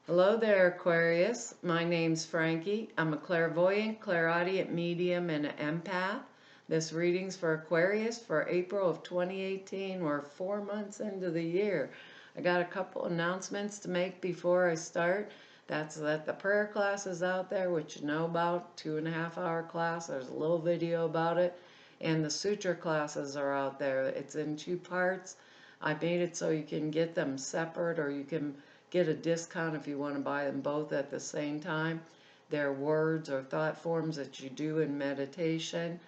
Hello there, Aquarius. My name's Frankie. I'm a clairvoyant, clairaudient medium, and an empath. This reading's for Aquarius for April of 2018. We're 4 months into the year. I got a couple announcements to make before I start. That's that the prayer class is out there, which you know about, 2.5 hour class. There's a little video about it. And the suture classes are out there. It's in 2 parts. I made it so you can get them separate, or you can get a discount if you want to buy them both at the same time. They're words or thought forms that you do in meditation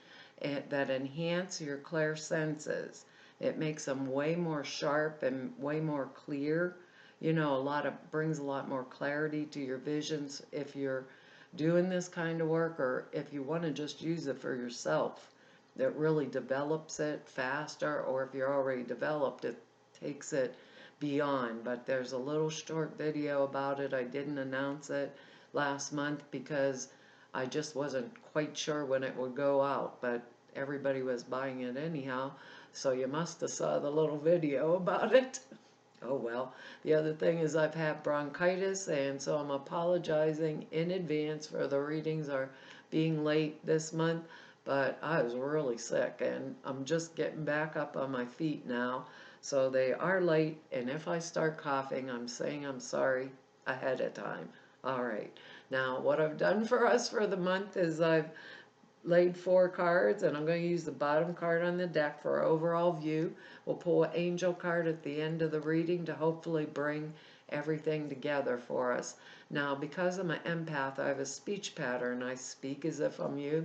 that enhance your clairsenses. It makes them way more sharp and way more clear. Brings a lot more clarity to your visions if you're doing this kind of work, or if you want to just use it for yourself. It really develops it faster, or if you're already developed, it takes it beyond. But there's a little short video about it. I didn't announce it last month because I just wasn't quite sure when it would go out, but everybody was buying it anyhow, so you must have saw the little video about it. Oh well. The other thing is I've had bronchitis, and so I'm apologizing in advance for the readings are being late this month, but I was really sick and I'm just getting back up on my feet now. So they are late, and if I start coughing, I'm saying I'm sorry ahead of time. All right. Now, what I've done for us for the month is I've laid 4 cards, and I'm going to use the bottom card on the deck for our overall view. We'll pull an angel card at the end of the reading to hopefully bring everything together for us. Now, because I'm an empath, I have a speech pattern. I speak as if I'm you.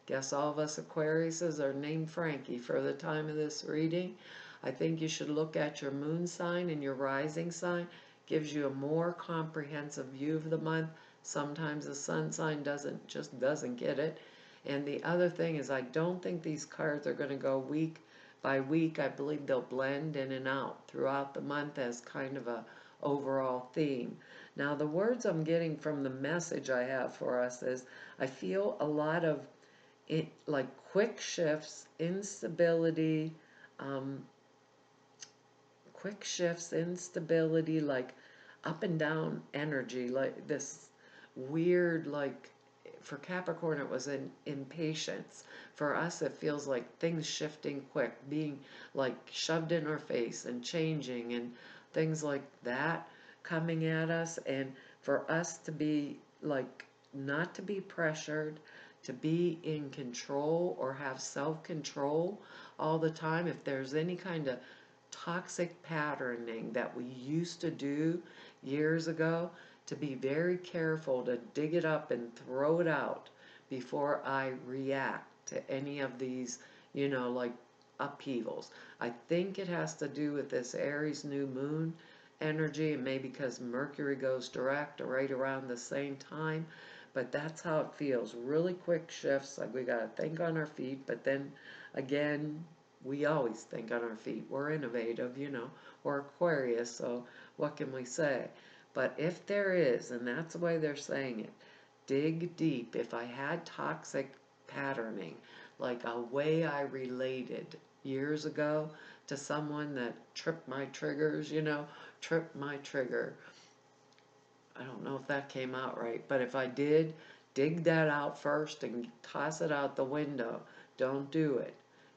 Guess all of us Aquariuses are named Frankie for the time of this reading. I think you should look at your moon sign and your rising sign. Gives you a more comprehensive view of the month. Sometimes the sun sign doesn't get it. And the other thing is, I don't think these cards are going to go week by week. I believe they'll blend in and out throughout the month as kind of a overall theme. Now, the words I'm getting from the message I have for us is, I feel a lot of like quick shifts, instability, um, like up and down energy, like this weird, like for Capricorn it was an impatience. For us it feels like things shifting quick, being like shoved in our face and changing and things like that coming at us, and for us to be like not to be pressured, to be in control or have self-control all the time. If there's any kind of toxic patterning that we used to do years ago, to be very careful to dig it up and throw it out before I react to any of these, like upheavals. I think it has to do with this Aries new moon energy, and maybe because Mercury goes direct right around the same time. But that's how it feels. Really quick shifts, like we got to think on our feet, but then again, we always think on our feet. We're innovative, we're Aquarius, so what can we say? But if there is, and that's the way they're saying it, dig deep. If I had toxic patterning, like a way I related years ago to someone that tripped my triggers, tripped my trigger. I don't know if that came out right, but if I did, dig that out first and toss it out the window. Don't do it.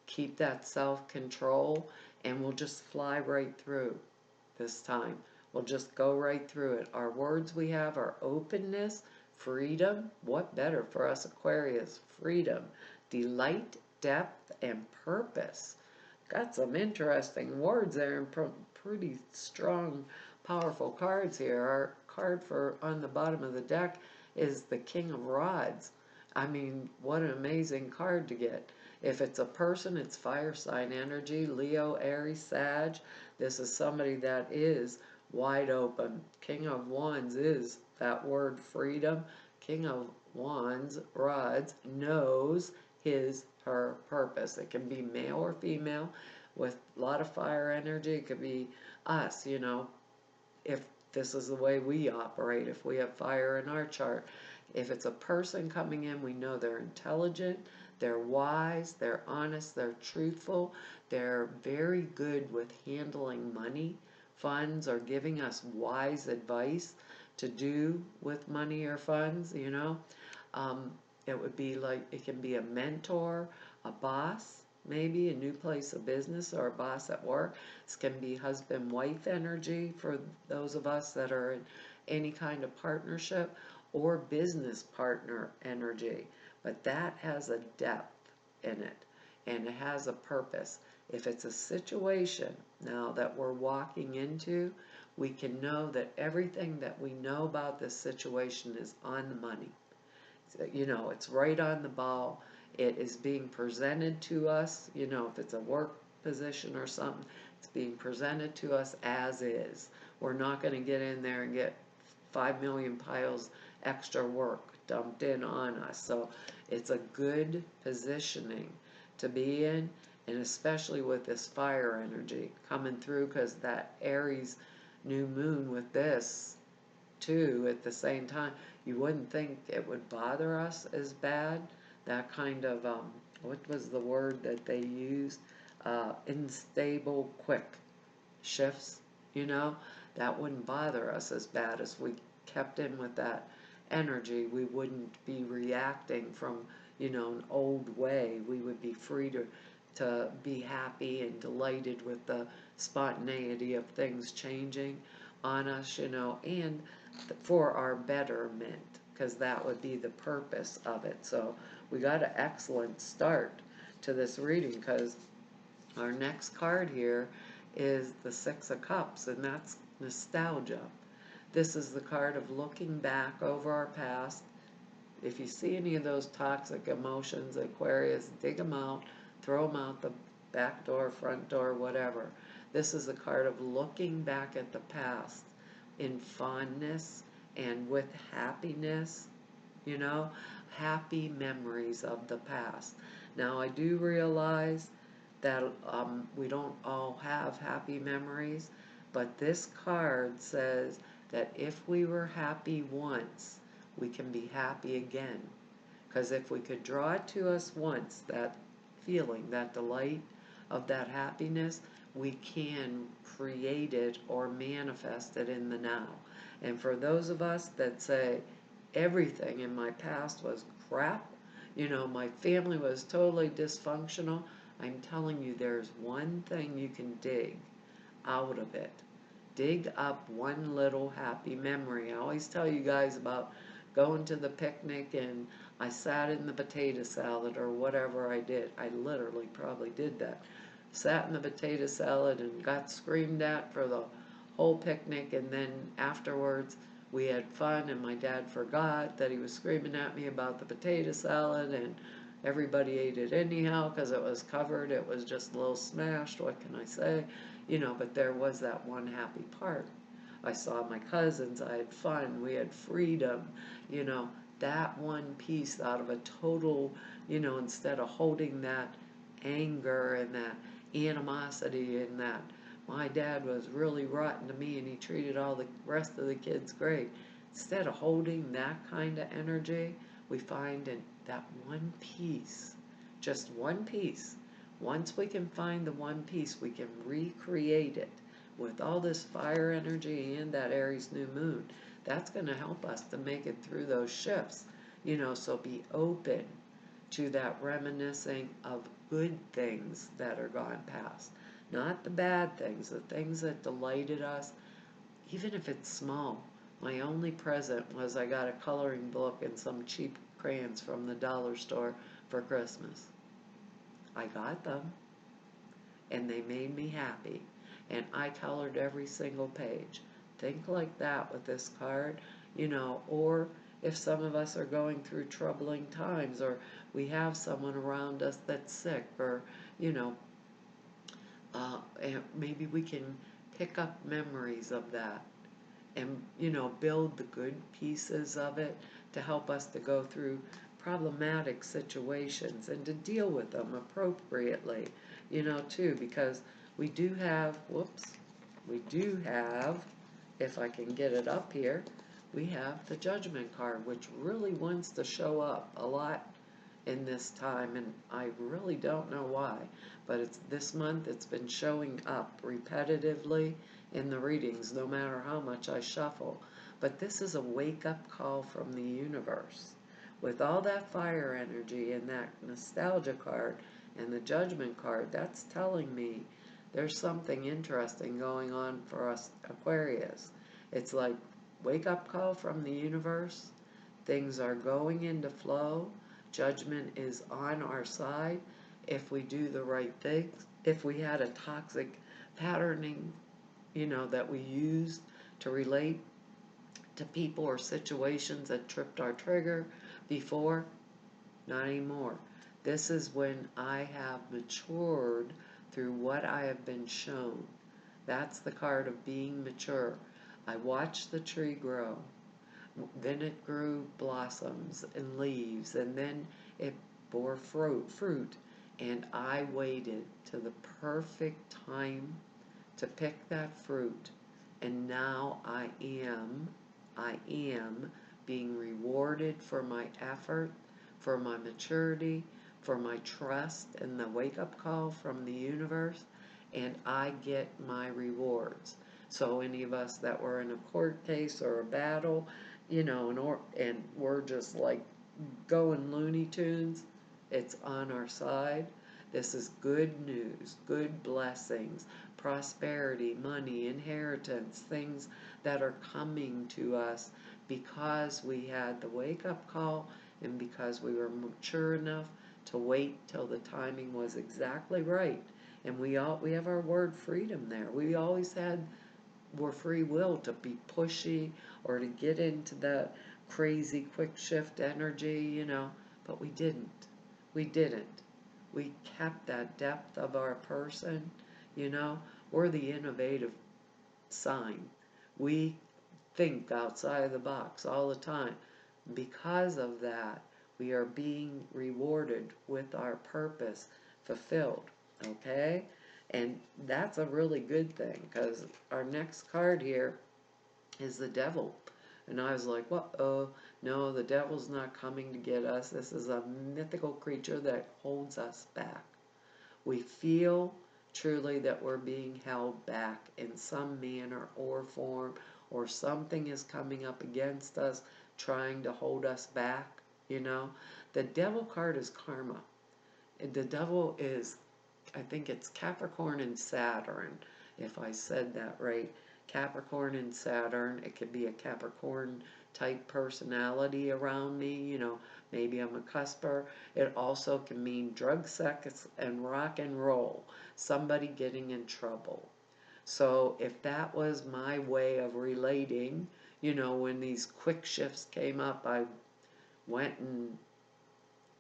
Keep that self-control, and we'll just fly right through this time. We'll just go right through it. Our words we have are openness, freedom. What better for us Aquarius? Freedom, delight, depth, and purpose. Got some interesting words there, and pretty strong, powerful cards here. Our card for on the bottom of the deck is the King of Rods. I mean, what an amazing card to get. If it's a person, it's fire sign energy, Leo, Aries, Sag. This is somebody that is wide open. King of Wands is that word freedom. King of Wands, rods, knows her purpose. It can be male or female with a lot of fire energy. It could be us, if this is the way we operate, if we have fire in our chart. If it's a person coming in, we know they're intelligent, they're wise, they're honest, they're truthful, they're very good with handling money, funds, or giving us wise advice to do with money or funds, you know. Um, it would be like, it can be a mentor, a boss, maybe a new place of business, or a boss at work. This can be husband-wife energy for those of us that are in any kind of partnership, or business partner energy. But that has a depth in it, and it has a purpose. If it's a situation now that we're walking into, we can know that everything that we know about this situation is on the money. You know, it's right on the ball. It is being presented to us, you know, if it's a work position or something, it's being presented to us as is. We're not going to get in there and get 5 million piles extra work dumped in on us. So it's a good positioning to be in, and especially with this fire energy coming through, because that Aries new moon with this too at the same time, you wouldn't think it would bother us as bad. That kind of, what was the word that they used? Unstable, quick shifts, you know, that wouldn't bother us as bad as we kept in with that energy. We wouldn't be reacting from, you know, an old way. We would be free to be happy and delighted with the spontaneity of things changing on us, you know, and for our betterment, because that would be the purpose of it. So we got an excellent start to this reading, because our next card here is the Six of Cups, and that's nostalgia. This is the card of looking back over our past. If you see any of those toxic emotions, Aquarius, dig them out, throw them out the back door, front door, whatever. This is the card of looking back at the past in fondness and with happiness, you know, happy memories of the past. Now, I do realize that we don't all have happy memories, but this card says that if we were happy once, we can be happy again. Because if we could draw it to us once, that feeling, that delight of that happiness, we can create it or manifest it in the now. And for those of us that say, everything in my past was crap, you know, my family was totally dysfunctional, I'm telling you, there's one thing you can dig out of it. Dig up one little happy memory. I always tell you guys about going to the picnic and I sat in the potato salad or whatever I did. I literally probably did that. Sat in the potato salad and got screamed at for the whole picnic, and then afterwards we had fun and my dad forgot that he was screaming at me about the potato salad, and everybody ate it anyhow because it was covered. It was just a little smashed. What can I say? You know, but there was that one happy part. I saw my cousins, I had fun, we had freedom, you know, that one piece out of a total, you know, instead of holding that anger and that animosity and that my dad was really rotten to me and he treated all the rest of the kids great. Instead of holding that kind of energy, we find in that one piece, just one piece. Once we can find the one piece, we can recreate it with all this fire energy and that Aries new moon. That's going to help us to make it through those shifts, you know, so be open to that reminiscing of good things that are gone past, not the bad things, the things that delighted us, even if it's small. My only present was I got a coloring book and some cheap crayons from the dollar store for Christmas. I got them, and they made me happy, and I colored every single page. Think like that with this card, you know, or if some of us are going through troubling times, or we have someone around us that's sick, or, you know, and maybe we can pick up memories of that and, you know, build the good pieces of it to help us to go through problematic situations and to deal with them appropriately, you know, too, because we do have, we do have, if I can get it up here, we have the Judgment card, which really wants to show up a lot in this time, and I really don't know why, but it's this month it's been showing up repetitively in the readings, no matter how much I shuffle. But this is a wake-up call from the universe. With all that fire energy and that nostalgia card and the judgment card, that's telling me there's something interesting going on for us Aquarius. It's like wake-up call from the universe. Things are going into flow. Judgment is on our side if we do the right things. If we had a toxic patterning, that we used to relate to people or situations that tripped our trigger before, not anymore. This is when I have matured through what I have been shown. That's the card of being mature. I watched the tree grow. Then it grew blossoms and leaves, and then it bore fruit. And I waited to the perfect time to pick that fruit. And now I am being rewarded for my effort, for my maturity, for my trust and the wake-up call from the universe, and I get my rewards. So any of us that were in a court case or a battle, and we're just like going Looney Tunes, it's on our side. This is good news, good blessings, prosperity, money, inheritance, things that are coming to us because we had the wake-up call and because we were mature enough to wait till the timing was exactly right. And we have our word freedom there. We always had more free will to be pushy or to get into that crazy quick shift energy, but we didn't. We didn't. We kept that depth of our person, We're the innovative sign. We think outside of the box all the time. Because of that, we are being rewarded with our purpose fulfilled, okay? And that's a really good thing because our next card here is the devil. And I was like, what? Oh, no, the devil's not coming to get us. This is a mythical creature that holds us back. We feel truly that we're being held back in some manner or form, or something is coming up against us, trying to hold us back. The devil card is karma. The devil is, I think it's Capricorn and Saturn, if I said that right. Capricorn and Saturn, it could be a Capricorn type personality around me, maybe I'm a cusper. It also can mean drug, sex, and rock and roll, somebody getting in trouble. So if that was my way of relating, when these quick shifts came up, I went and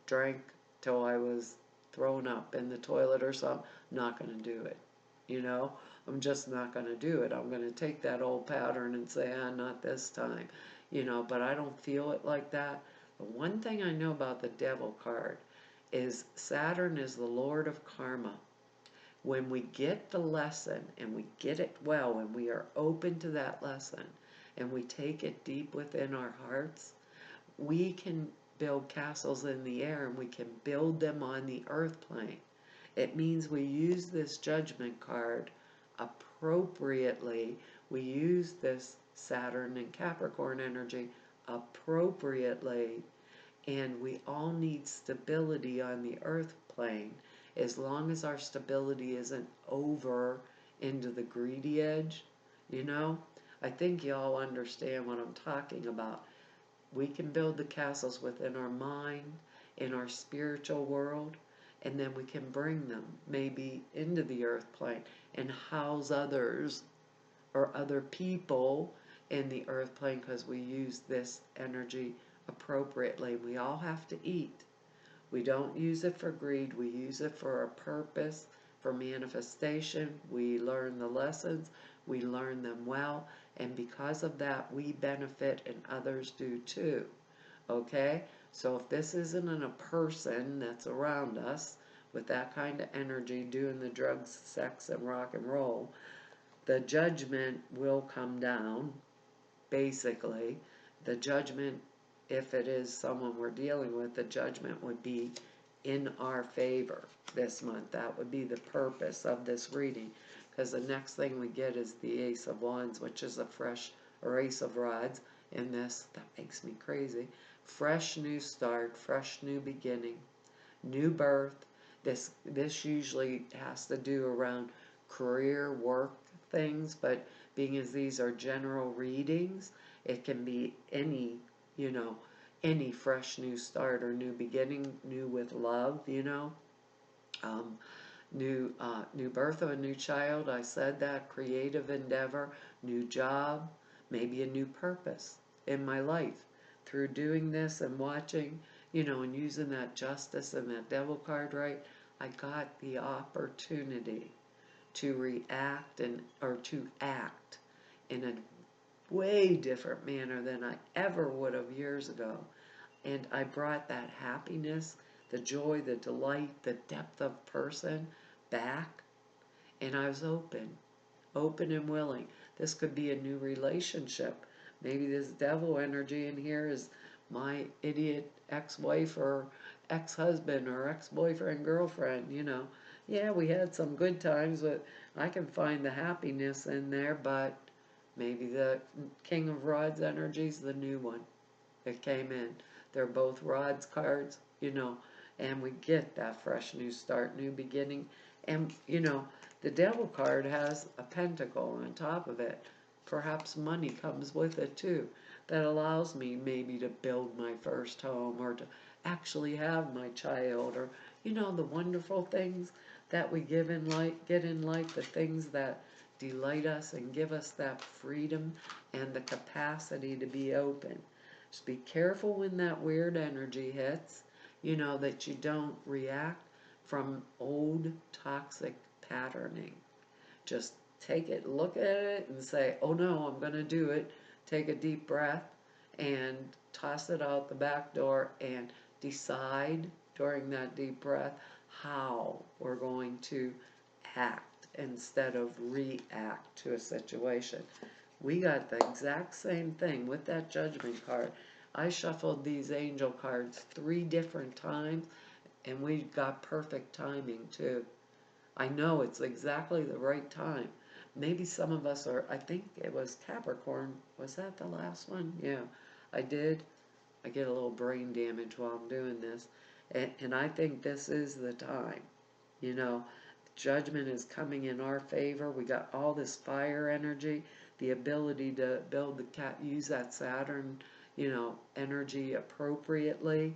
drank till I was thrown up in the toilet or something. I'm not going to do it. I'm just not going to do it. I'm going to take that old pattern and say, not this time. But I don't feel it like that. The one thing I know about the devil card is Saturn is the Lord of karma. When we get the lesson and we get it well and we are open to that lesson and we take it deep within our hearts, we can build castles in the air and we can build them on the earth plane. It means we use this judgment card appropriately. We use this Saturn and Capricorn energy appropriately, and we all need stability on the earth plane. As long as our stability isn't over into the greedy edge, I think y'all understand what I'm talking about. We can build the castles within our mind, in our spiritual world, and then we can bring them maybe into the earth plane and house others or other people in the earth plane because we use this energy appropriately. We all have to eat. We don't use it for greed. We use it for a purpose, for manifestation. We learn the lessons. We learn them well. And because of that, we benefit and others do too. Okay? So if this isn't a person that's around us with that kind of energy doing the drugs, sex, and rock and roll, the judgment will come down, basically. The judgment, if it is someone we're dealing with, the judgment would be in our favor this month. That would be the purpose of this reading. because the next thing we get is the Ace of Wands, which is a fresh, or Ace of Rods in this. That makes me crazy. Fresh new start, fresh new beginning, new birth. This usually has to do around career, work things, but being as these are general readings, it can be any, you know, any fresh new start or new beginning, new with love, um, new birth of a new child. I said that, creative endeavor, new job, maybe a new purpose in my life through doing this and watching, and using that justice and that devil card right. I got the opportunity to react or to act in a way different manner than I ever would have years ago. And I brought that happiness, the joy, the delight, the depth of person back. And I was open and willing. This could be a new relationship. Maybe this devil energy in here is my idiot ex-wife or ex-husband or ex-boyfriend, girlfriend. Yeah, we had some good times, but I can find the happiness in there, but maybe the King of Rods energy is the new one that came in. They're both Rods cards, and we get that fresh new start, new beginning. And, the Devil card has a pentacle on top of it. Perhaps money comes with it too. That allows me maybe to build my first home or to actually have my child, or, the wonderful things that we get in life, the things that delight us and give us that freedom and the capacity to be open. Just be careful when that weird energy hits, that you don't react from old toxic patterning. Just take it, look at it, and say, oh no, I'm going to do it. Take a deep breath and toss it out the back door and decide during that deep breath how we're going to act instead of react to a situation. We got the exact same thing with that Judgment card. I shuffled these angel cards 3 different times, and we got perfect timing too. I know it's exactly the right time. Maybe some of us I think it was Capricorn. Was that the last one? Yeah, I did. I get a little brain damage while I'm doing this. And I think this is the time. You know, Judgment is coming in our favor. We got all this fire energy, the ability to use that Saturn, energy appropriately,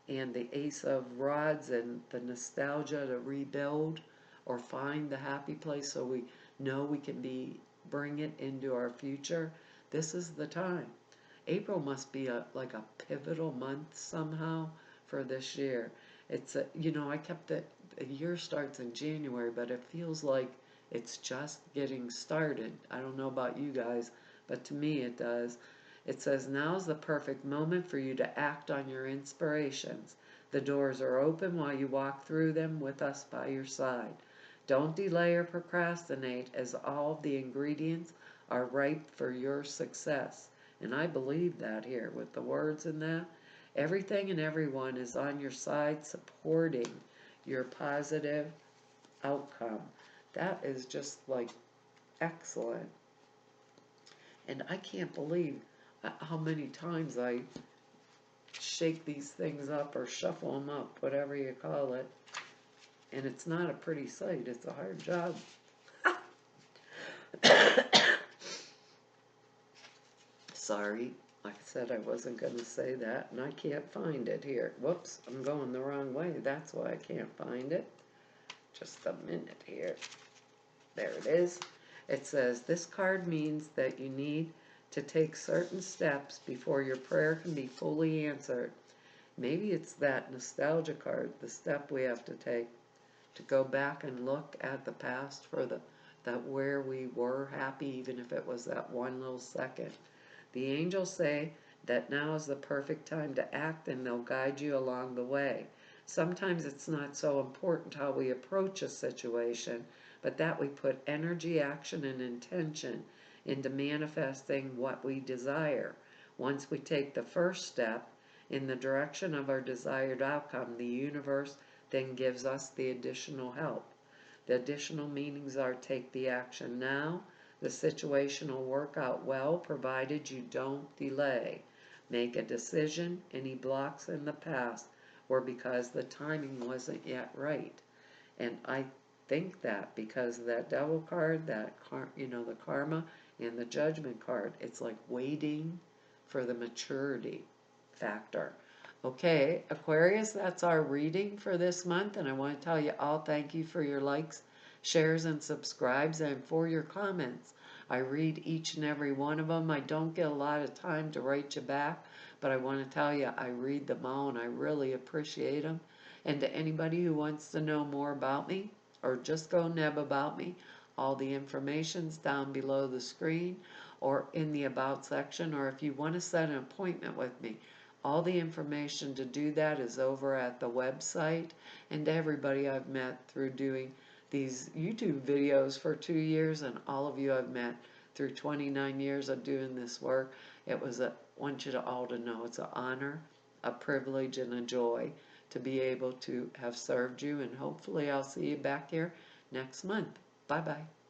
and the Ace of Rods and the nostalgia to rebuild or find the happy place so we know we can bring it into our future. This is the time. April must be like a pivotal month somehow for this year. It's I kept it. The year starts in January, but it feels like it's just getting started. I don't know about you guys, but to me it does. It says, now's the perfect moment for you to act on your inspirations. The doors are open while you walk through them with us by your side. Don't delay or procrastinate, as all of the ingredients are ripe for your success. And I believe that here with the words in that. Everything and everyone is on your side supporting your positive outcome. That is just like excellent. And I can't believe how many times I shake these things up or shuffle them up, whatever you call it. And it's not a pretty sight. It's a hard job. Sorry. Like I said, I wasn't going to say that, and I can't find it here. Whoops, I'm going the wrong way. That's why I can't find it. Just a minute here. There it is. It says, this card means that you need to take certain steps before your prayer can be fully answered. Maybe it's that nostalgia card, the step we have to take to go back and look at the past for that where we were happy, even if it was that one little second. The angels say that now is the perfect time to act, and they'll guide you along the way. Sometimes it's not so important how we approach a situation, but that we put energy, action, and intention into manifesting what we desire. Once we take the first step in the direction of our desired outcome, the universe then gives us the additional help. The additional meanings are take the action now. The situation will work out well provided you don't delay. Make a decision. Any blocks in the past were because the timing wasn't yet right. And I think that because of that devil card, the karma and the judgment card, it's like waiting for the maturity factor. Okay, Aquarius, that's our reading for this month, and I want to tell you all thank you for your likes, shares, and subscribes, and for your comments. I read each and every one of them. I don't get a lot of time to write you back, but I want to tell you I read them all, and I really appreciate them. And to anybody who wants to know more about me, or just go neb about me, all the information's down below the screen or in the About section, or if you want to set an appointment with me, all the information to do that is over at the website. And everybody I've met through doing these YouTube videos for 2 years, and all of you I've met through 29 years of doing this work, want you to all to know it's an honor, a privilege, and a joy to be able to have served you, and hopefully I'll see you back here next month. Bye-bye.